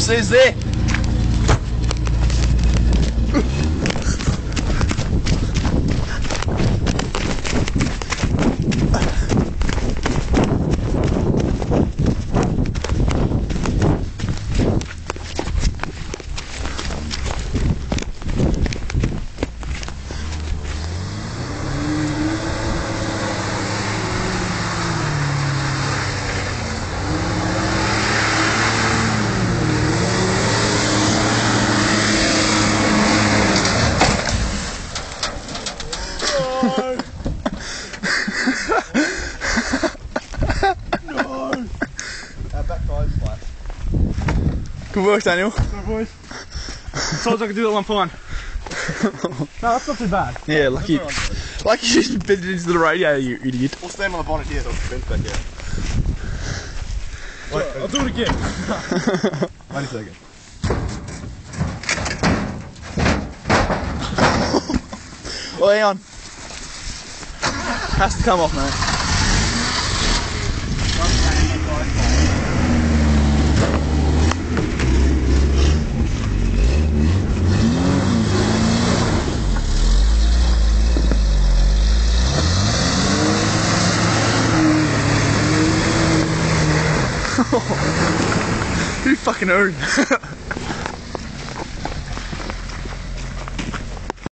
Says there. No! Our back tire's flat. Good work, Daniel. Sorry, boys. Told I could do that one fine. No, that's not too bad. Yeah, lucky you just bent it into the radio, you idiot. We'll stand on the bonnet here so it's bent back here. Wait, I'll do it again. Wait a second. Oh, hang on. Has to come off, mate. Who fucking owned?